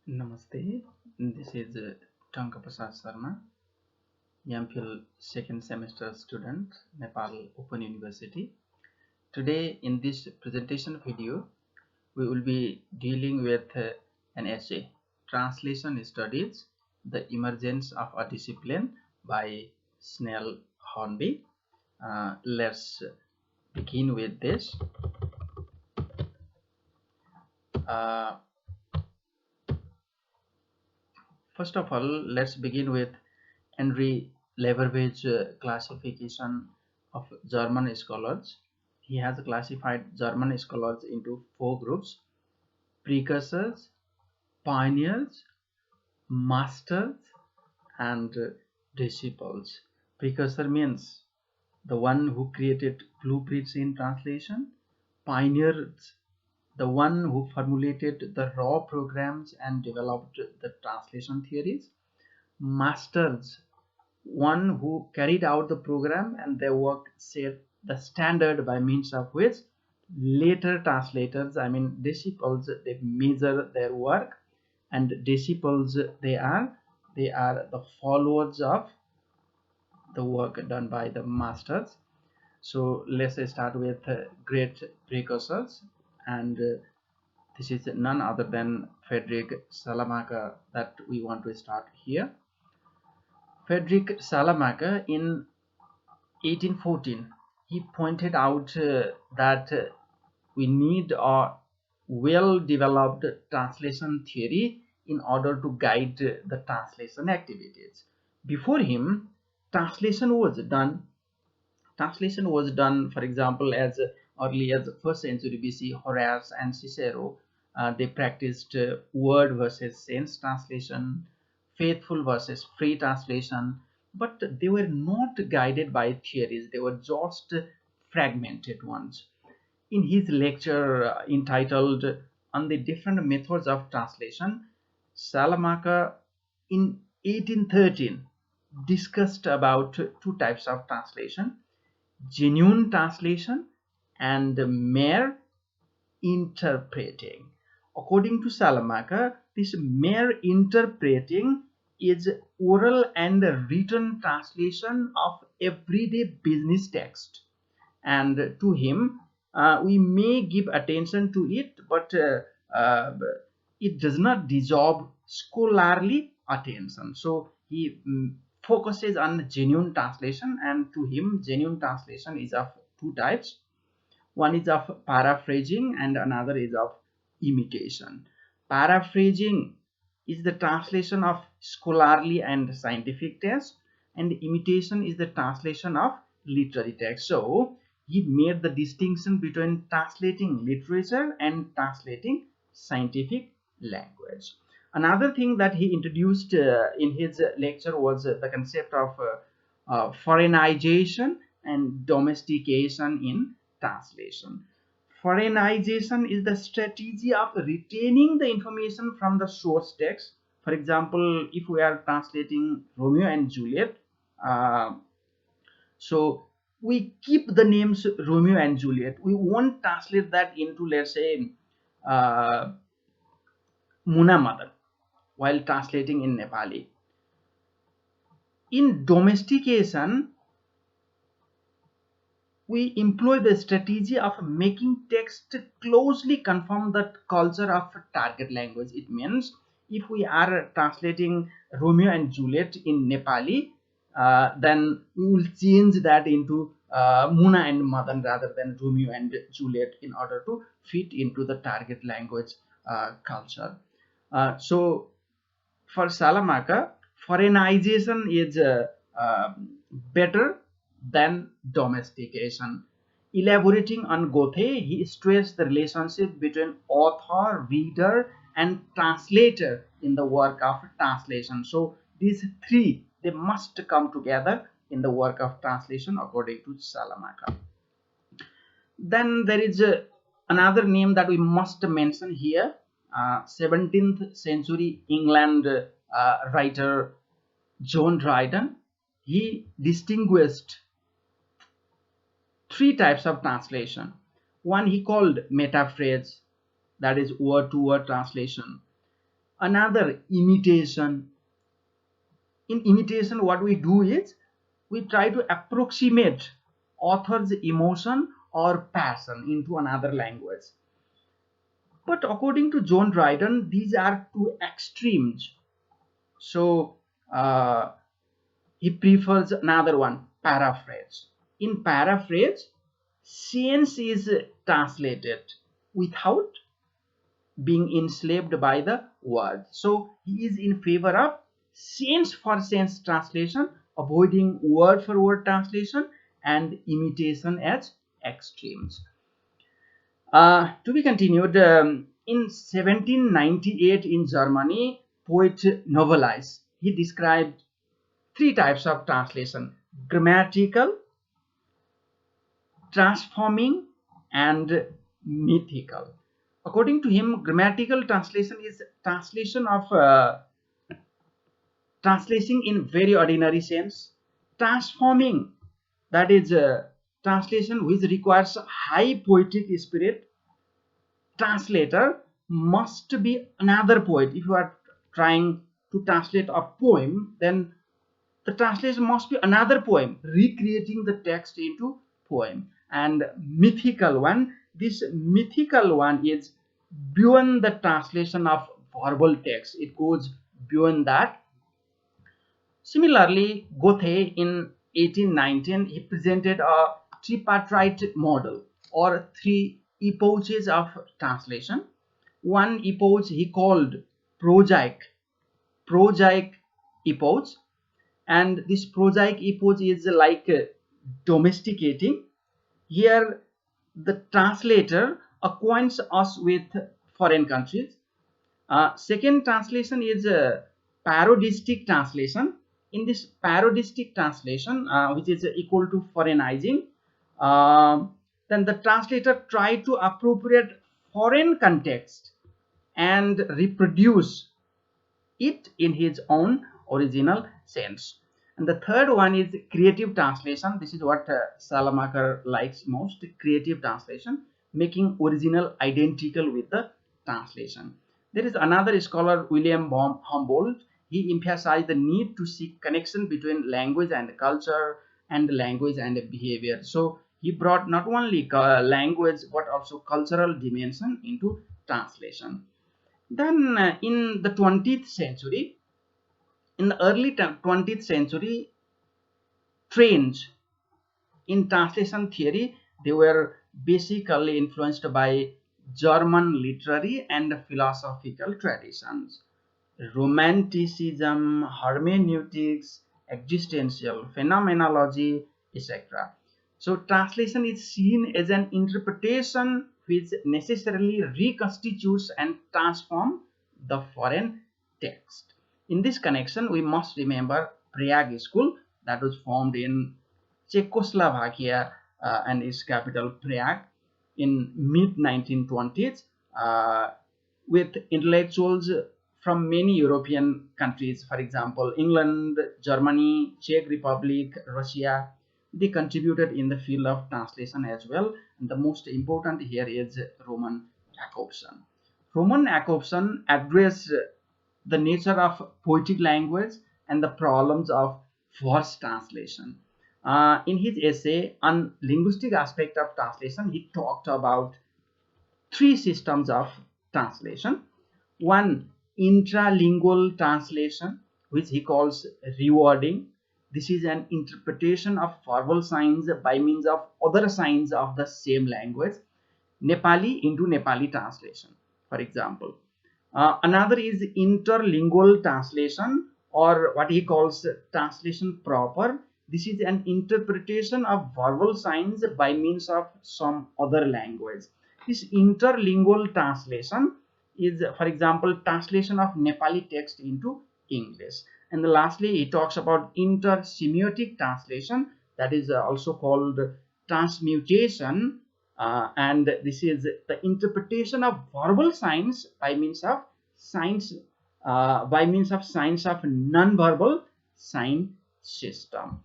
Namaste. This is Prasad Sharma, MPhil second semester student, Nepal Open University. Today in this presentation video, we will be dealing with an essay, Translation Studies, The Emergence of a Discipline by Snell-Hornby. Let's begin with this. First of all, let's begin with Henry Leverwege classification of German scholars. He has classified German scholars into four groups: precursors, pioneers, masters, and disciples. Precursor means the one who created blueprints in translation. Pioneers, the one who formulated the raw programs and developed the translation theories. Masters, one who carried out the program and their work set the standard by means of which later translators, disciples, they measure their work. And disciples, they are the followers of the work done by the masters. So let's start with great precursors, and this is none other than Friedrich Salamaker that we want to start here. Friedrich Salamaker, in 1814, he pointed out that we need a well-developed translation theory in order to guide the translation activities. Before him, translation was done. For example, as early as 1st century BC, Horace and Cicero, they practiced word versus sense translation, faithful versus free translation, but they were not guided by theories. They were just fragmented ones. In his lecture entitled On the Different Methods of Translation, Salamaker in 1813 discussed about two types of translation: genuine translation and mere interpreting. According to Salamaker, this mere interpreting is oral and written translation of everyday business text, and to him, we may give attention to it, but it does not deserve scholarly attention. So he focuses on genuine translation, and to him, genuine translation is of two types. One is of paraphrasing and another is of imitation. Paraphrasing is the translation of scholarly and scientific text, and imitation is the translation of literary text. So he made the distinction between translating literature and translating scientific language. Another thing that he introduced in his lecture was the concept of foreignization and domestication in translation. Foreignization is the strategy of retaining the information from the source text. For example, if we are translating Romeo and Juliet, so we keep the names Romeo and Juliet. We won't translate that into, let's say, Muna Madan while translating in Nepali. In domestication, we employ the strategy of making text closely conform the culture of target language. It means if we are translating Romeo and Juliet in Nepali, then we will change that into Muna and Madan rather than Romeo and Juliet in order to fit into the target language culture. So for Salamaker, foreignization is better than domestication. Elaborating on Goethe, he stressed the relationship between author, reader, and translator in the work of translation. So these three, they must come together in the work of translation according to Salamaker. Then there is another name that we must mention here, 17th century England writer John Dryden. He distinguished three types of translation. One he called metaphrase, that is word to word translation. Another, imitation. In imitation, what we do is we try to approximate author's emotion or passion into another language. But according to John Dryden, these are two extremes. So he prefers another one, paraphrase. In paraphrase, sense is translated without being enslaved by the word. So he is in favor of sense for sense translation, avoiding word for word translation, and imitation as extremes. To be continued, in 1798 in Germany, poet Novalis, he described three types of translation: grammatical, transforming, and mythical. According to him, grammatical translation is translation of translating in very ordinary sense. Transforming, that is translation which requires high poetic spirit. Translator must be another poet. If you are trying to translate a poem, then the translation must be another poem, recreating the text into poem. And mythical one, this mythical one is beyond the translation of verbal text. It goes beyond that. Similarly, Goethe in 1819, he presented a tripartite model, or three epochs of translation. One epoch he called prosaic epoch, and this prosaic epoch is like domesticating. Here the translator acquaints us with foreign countries. Second translation is parodistic translation. In this parodistic translation, which is equal to foreignizing, then the translator try to appropriate foreign context and reproduce it in his own original sense. And the third one is creative translation. This is what Salamaker likes most, creative translation, making original identical with the translation. There is another scholar, William Humboldt. He emphasized the need to seek connection between language and culture, and language and behavior. So he brought not only language but also cultural dimension into translation. Then in the 20th century, in the early 20th century, trends in translation theory, they were basically influenced by German literary and philosophical traditions. Romanticism, hermeneutics, existential phenomenology, etc. So translation is seen as an interpretation which necessarily reconstitutes and transforms the foreign text. In this connection, we must remember Prague School, that was formed in Czechoslovakia and its capital Prague in mid 1920s, with intellectuals from many European countries, for example, England, Germany, Czech Republic, Russia. They contributed in the field of translation as well. And the most important here is Roman Jakobson. Roman Jakobson addressed the nature of poetic language and the problems of verse translation. In his essay on linguistic aspect of translation, he talked about three systems of translation. One, intralingual translation, which he calls rewording. This is an interpretation of verbal signs by means of other signs of the same language, Nepali into Nepali translation, for example. Another is interlingual translation, or what he calls translation proper. This is an interpretation of verbal signs by means of some other language. This interlingual translation is, for example, translation of Nepali text into English. And lastly, he talks about intersemiotic translation, that is also called transmutation, and this is the interpretation of verbal signs by means of signs of non-verbal sign system.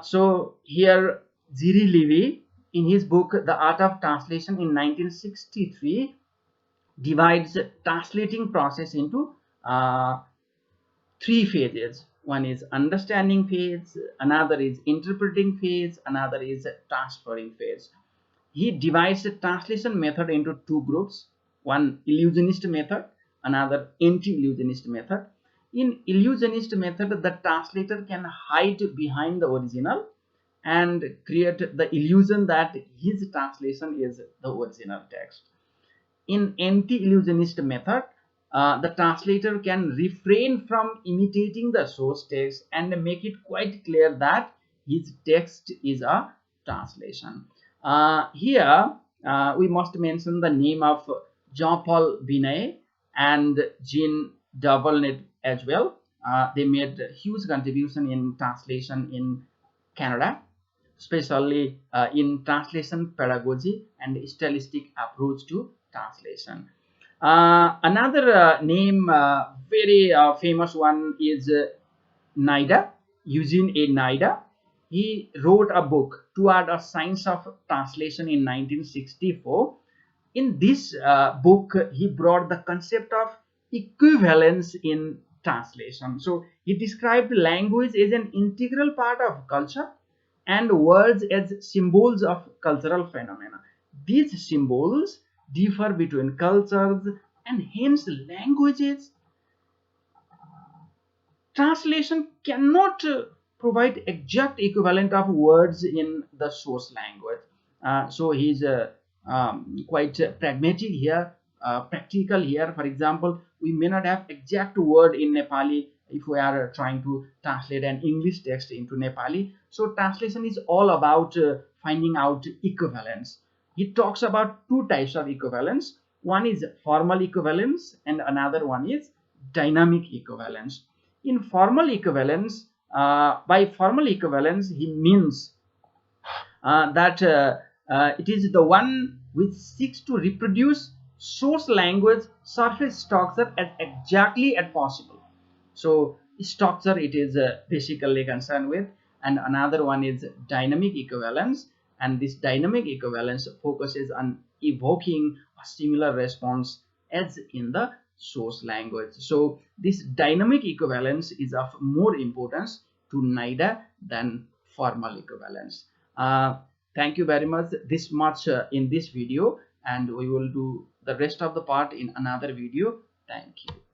So here Ziri Levy, in his book The Art of Translation in 1963, divides translating process into three phases. One is understanding phase, another is interpreting phase, another is transferring phase. He divides the translation method into two groups, one illusionist method, another anti-illusionist method. In illusionist method, the translator can hide behind the original and create the illusion that his translation is the original text. In anti-illusionist method, the translator can refrain from imitating the source text and make it quite clear that his text is a translation. Here, we must mention the name of Jean-Paul Binet and Jean Doublenet as well. They made a huge contribution in translation in Canada, especially in translation pedagogy and stylistic approach to translation. Another name, very famous one, is Nida, Eugene A. Nida. He wrote a book, Toward a Science of Translation, in 1964. In this book, he brought the concept of equivalence in translation. So he described language as an integral part of culture and words as symbols of cultural phenomena. These symbols differ between cultures, and hence languages translation cannot provide exact equivalent of words in the source language. So he's quite pragmatic here, practical here. For example, we may not have exact word in Nepali if we are trying to translate an English text into Nepali. So translation is all about finding out equivalence. He talks about two types of equivalence. One is formal equivalence and another one is dynamic equivalence. In formal equivalence, by formal equivalence, he means that it is the one which seeks to reproduce source language surface structure as exactly as possible. So structure it is basically concerned with, and another one is dynamic equivalence, and this dynamic equivalence focuses on evoking a similar response as in the source language. So this dynamic equivalence is of more importance to NIDA than formal equivalence. Thank you very much, this much in this video, and we will do the rest of the part in another video. Thank you.